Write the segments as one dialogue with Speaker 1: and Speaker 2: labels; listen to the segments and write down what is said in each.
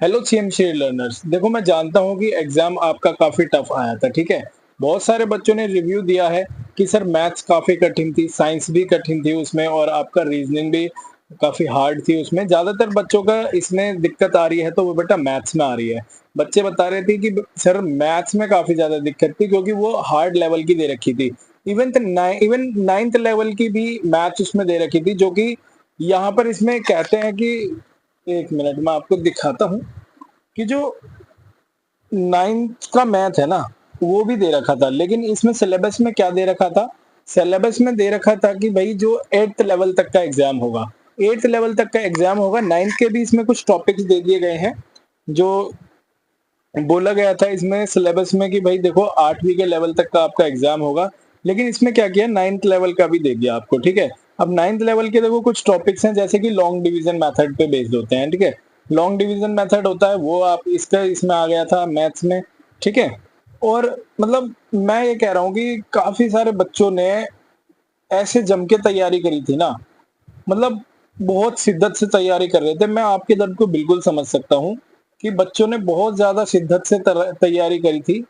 Speaker 1: Hello CMC learners. देखो, मैं जानता हूँ कि एग्जाम आपका काफी टफ आया था, ठीक है। बहुत सारे बच्चों ने रिव्यू दिया है कि सर मैथ्स काफी कठिन थी, साइंस भी कठिन थी उसमें, और आपका रीजनिंग भी काफी हार्ड थी उसमें। ज्यादातर बच्चों का इसमें दिक्कत आ रही है तो वो बेटा मैथ्स में आ रही है। बच्चे बता रहे थे कि सर मैथ्स में काफी ज्यादा दिक्कत थी क्योंकि वो हार्ड लेवल की दे रखी थी। इवन नाइन्थ लेवल की भी मैथ्स उसमें दे रखी थी, जो कि यहाँ पर इसमें कहते हैं कि, एक मिनट में आपको दिखाता हूँ कि जो नाइन्थ का मैथ है ना, वो भी दे रखा था। लेकिन इसमें सिलेबस में क्या दे रखा था, सिलेबस में दे रखा था कि भाई जो 8th लेवल तक का एग्जाम होगा, 8th लेवल तक का एग्जाम होगा। 9th के भी इसमें कुछ टॉपिक्स दे दिए गए हैं, जो बोला गया था इसमें सिलेबस में कि भाई देखो 8वीं के लेवल तक का आपका एग्जाम होगा। लेकिन इसमें क्या किया, 9th लेवल का भी दे दिया आपको, ठीक है। अब 9th लेवल के देखो कुछ टॉपिक्स हैं, जैसे कि लॉन्ग डिवीजन मेथड पे बेस्ड होते हैं, ठीक है। लॉन्ग डिवीजन मेथड होता है वो आप इसका इसमें आ गया था मैथ्स में, ठीक है। और मतलब मैं ये कह रहा हूँ कि काफी सारे बच्चों ने ऐसे जम के तैयारी करी थी ना, मतलब बहुत शिद्दत से तैयारी कर रहे थे। मैं आपके दर्द को बिल्कुल समझ सकता हूँ कि बच्चों ने बहुत ज़्यादा शिद्दत से तैयारी करी थी,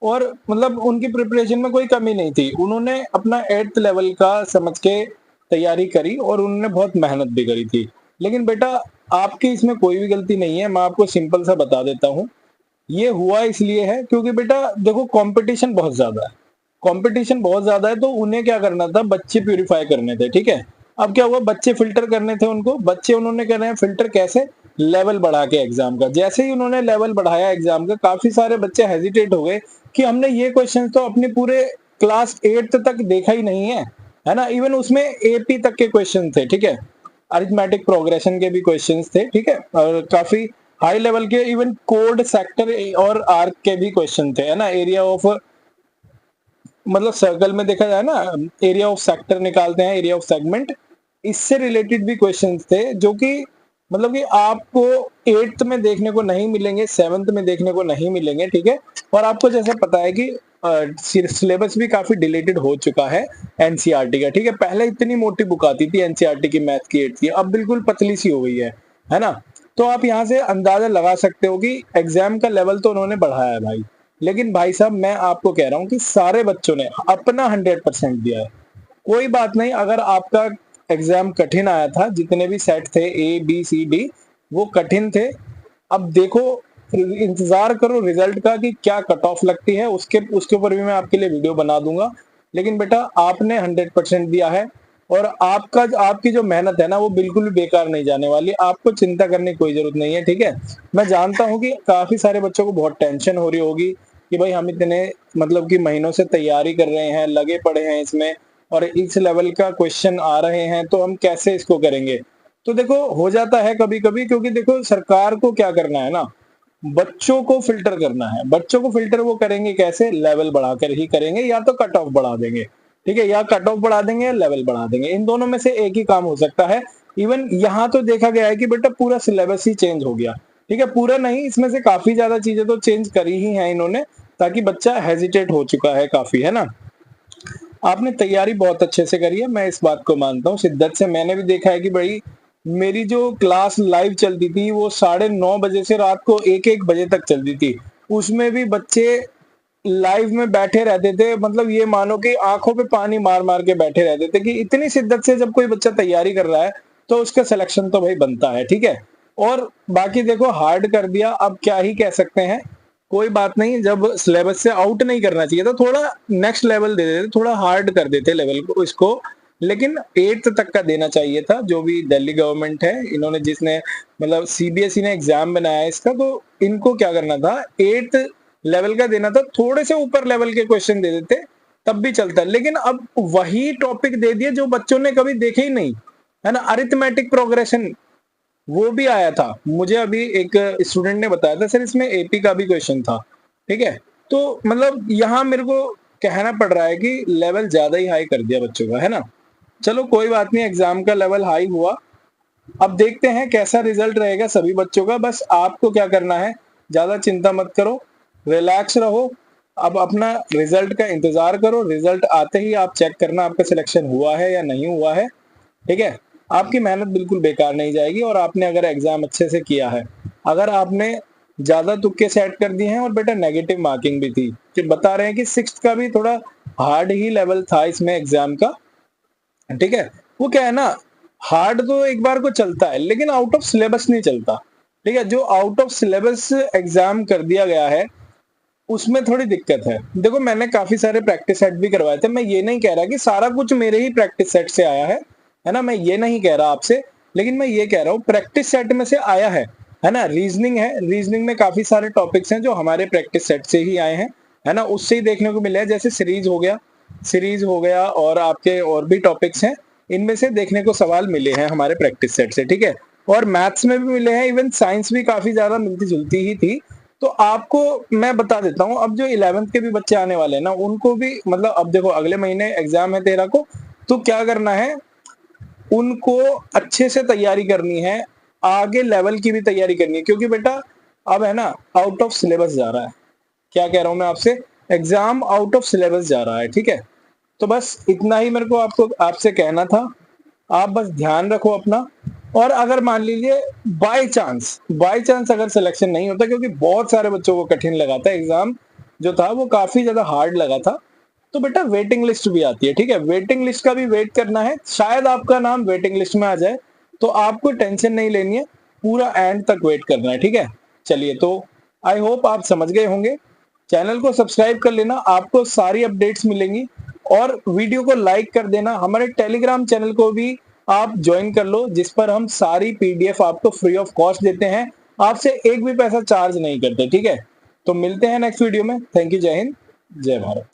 Speaker 1: और मतलब उनकी प्रिपरेशन में कोई कमी नहीं थी। उन्होंने अपना 8th लेवल का समझ के तैयारी करी और उन्होंने बहुत मेहनत भी करी थी। लेकिन बेटा आपकी इसमें कोई भी गलती नहीं है, मैं आपको सिंपल सा बता देता हूँ। ये हुआ इसलिए है क्योंकि बेटा देखो कंपटीशन बहुत ज़्यादा है। कंपटीशन बहुत ज़्यादा है तो उन्हें क्या करना था, बच्चे प्यूरिफाई करने थे, ठीक है। अब क्या हुआ, बच्चे फ़िल्टर करने थे उनको। बच्चे उन्होंने करना है फ़िल्टर कैसे, लेवल बढ़ा के एग्ज़ाम का। जैसे ही उन्होंने लेवल बढ़ाया एग्ज़ाम का, काफ़ी सारे बच्चे हेजिटेट हो गए कि हमने ये क्वेश्चन तो अपने पूरे क्लास 8th तक देखा ही नहीं है ना। इवन उसमें एपी तक के क्वेश्चन थे, ठीक है। अरिथमेटिक प्रोग्रेशन के भी क्वेश्चंस थे, ठीक है। और काफी हाई लेवल के इवन कोड सेक्टर और आर्क के भी क्वेश्चन थे, है ना। एरिया ऑफ, मतलब सर्कल में देखा जाए ना, एरिया ऑफ सेक्टर निकालते हैं, एरिया ऑफ सेगमेंट, इससे रिलेटेड भी क्वेश्चंस थे, जो कि मतलब कि आपको 8th में देखने को नहीं मिलेंगे, 7th में देखने को नहीं मिलेंगे, ठीक है। और आपको जैसा पता है कि सिलेबस भी काफी डिलेटेड हो चुका है एनसीईआरटी का, ठीक है। पहले इतनी मोटी बुक आती थी एनसीईआरटी की मैथ की 8th की, अब बिल्कुल पतली सी हो गई है ना। तो आप यहाँ से अंदाजा लगा सकते हो कि एग्जाम का लेवल तो उन्होंने बढ़ाया है भाई। लेकिन भाई साहब मैं आपको कह रहा हूँ कि सारे बच्चों ने अपना 100% दिया है। कोई बात नहीं, अगर आपका एग्जाम कठिन आया था, जितने भी सेट थे ए बी सी डी, वो कठिन थे। अब देखो, इंतजार करो रिजल्ट का कि क्या कट ऑफ लगती है, उसके उसके ऊपर भी मैं आपके लिए वीडियो बना दूंगा। लेकिन बेटा आपने 100% दिया है, और आपकी जो मेहनत है ना, वो बिल्कुल भी बेकार नहीं जाने वाली। आपको चिंता करने की कोई जरूरत नहीं है, ठीक है। मैं जानता हूँ कि काफी सारे बच्चों को बहुत टेंशन हो रही होगी कि भाई हम इतने मतलब कि महीनों से तैयारी कर रहे हैं, लगे पड़े हैं इसमें, और इस लेवल का क्वेश्चन आ रहे हैं तो हम कैसे इसको करेंगे। तो देखो हो जाता है कभी कभी, क्योंकि देखो सरकार को क्या करना है ना, बच्चों को फिल्टर करना है। बच्चों को फिल्टर वो करेंगे कैसे, लेवल बढ़ाकर ही करेंगे, या तो कट ऑफ बढ़ा देंगे, ठीक है। या कट ऑफ बढ़ा देंगे या लेवल बढ़ा देंगे, इन दोनों में से एक ही काम हो सकता है। इवन यहाँ तो देखा गया है कि बेटा पूरा सिलेबस ही चेंज हो गया, ठीक है। पूरा नहीं, इसमें से काफी ज्यादा चीजें तो चेंज करी ही है इन्होंने, ताकि बच्चा हेजिटेट हो चुका है काफी, है ना। आपने तैयारी बहुत अच्छे से करी है, मैं इस बात को मानता हूँ शिद्दत से। मैंने भी देखा है कि भाई मेरी जो क्लास लाइव चलती थी वो 9:30 बजे से रात को 1-1 बजे तक चलती थी। उसमें भी बच्चे लाइव में बैठे रहते थे, मतलब ये मानो कि आंखों पे पानी मार मार के बैठे रहते थे कि इतनी शिद्दत से जब कोई बच्चा तैयारी कर रहा है तो उसका सिलेक्शन तो भाई बनता है, ठीक है। और बाकी देखो हार्ड कर दिया, अब क्या ही कह सकते हैं। कोई बात नहीं, जब सिलेबस से आउट नहीं करना चाहिए तो थोड़ा नेक्स्ट लेवल दे देते, थोड़ा हार्ड कर देते लेवल को इसको। लेकिन 8th तक का देना चाहिए था। जो भी दिल्ली गवर्नमेंट है, इन्होंने जिसने मतलब सीबीएसई ने एग्जाम बनाया इसका, तो इनको क्या करना था, 8th लेवल का देना था। थोड़े से ऊपर लेवल के क्वेश्चन दे देते तब भी चलता, लेकिन अब वही टॉपिक दे दिए जो बच्चों ने कभी देखे ही नहीं, है ना। अरिथमेटिक प्रोग्रेशन वो भी आया था, मुझे अभी एक स्टूडेंट ने बताया था सर इसमें एपी का भी क्वेश्चन था, ठीक है। तो मतलब यहाँ मेरे को कहना पड़ रहा है कि लेवल ज्यादा ही हाई कर दिया बच्चों का, है ना। चलो कोई बात नहीं, एग्जाम का लेवल हाई हुआ। अब देखते हैं कैसा रिजल्ट रहेगा सभी बच्चों का। बस आपको क्या करना है, ज्यादा चिंता मत करो, रिलैक्स रहो। अब अपना रिजल्ट का इंतजार करो, रिजल्ट आते ही आप चेक करना आपका सिलेक्शन हुआ है या नहीं हुआ है, ठीक है। आपकी मेहनत बिल्कुल बेकार नहीं जाएगी, और आपने अगर एग्जाम अच्छे से किया है अगर आपने ज़्यादा तुक्के सेट कर दिए हैं और बेटा नेगेटिव मार्किंग भी थी, कि बता रहे हैं कि 6th का भी थोड़ा हार्ड ही लेवल था इसमें एग्ज़ाम का, ठीक है? वो क्या है ना, हार्ड तो एक बार को चलता है, लेकिन आउट ऑफ सिलेबस नहीं चलता, ठीक है? जो आउट ऑफ सिलेबस एग्ज़ाम कर दिया गया है, उसमें थोड़ी दिक्कत है। देखो मैंने काफ़ी सारे प्रैक्टिस सेट भी करवाए थे, मैं ये नहीं कह रहा कि सारा कुछ मेरे ही प्रैक्टिस सेट से आया है ना? मैं ये नहीं कह रहा आपसे, लेकिन मैं ये कह रहा हूँ प्रैक्टिस सेट में से आया है ना? रीज़निंग है, रीज़निंग में काफ़ी सारे टॉपिक्स हैं जो हमारे प्रैक्टिस सेट से ही आए हैं, है ना? उससे ही देखने को मिले हैं, जैसे सीरीज़ हो गया और आपके और भी टॉपिक्स हैं, इनमें से देखने को सवाल मिले हैं हमारे प्रैक्टिस सेट से, ठीक है? और मैथ्स में भी मिले हैं, इवन साइंस भी काफ़ी ज़्यादा मिलती-जुलती ही थी। तो आपको मैं बता देता हूँ, अब जो 11th के भी बच्चे आने वाले हैं ना, उनको भी मतलब अब देखो अगले महीने एग्ज़ाम है 13 को, तो क्या करना है, उनको अच्छे से तैयारी करनी है, आगे लेवल की भी तैयारी करनी है, क्योंकि बेटा अब है ना आउट ऑफ सिलेबस जा रहा है। क्या कह रहा हूँ मैं आपसे? एग्ज़ाम आउट ऑफ सिलेबस जा रहा है, ठीक है? तो बस इतना ही मेरे को आपसे कहना था। आप बस ध्यान रखो अपना, और अगर मान लीजिए बाय चांस अगर सिलेक्शन नहीं होता, क्योंकि बहुत सारे बच्चों को कठिन लगा था एग्ज़ाम, जो था वो काफ़ी ज़्यादा हार्ड लगा था, तो बेटा वेटिंग लिस्ट भी आती है, ठीक है? वेटिंग लिस्ट का भी वेट करना है, शायद आपका नाम वेटिंग लिस्ट में आ जाए, तो आपको टेंशन नहीं लेनी है, पूरा एंड तक वेट करना है, ठीक है? चलिए, तो आई होप आप समझ गए होंगे। चैनल को सब्सक्राइब कर लेना, आपको सारी अपडेट्स मिलेंगी, और वीडियो को लाइक कर देना। हमारे टेलीग्राम चैनल को भी आप ज्वाइन कर लो, जिस पर हम सारी पीडीएफ आपको फ्री ऑफ कॉस्ट देते हैं, आपसे एक भी पैसा चार्ज नहीं करते, ठीक है? तो मिलते हैं नेक्स्ट वीडियो में। थैंक यू, जय हिंद, जय भारत।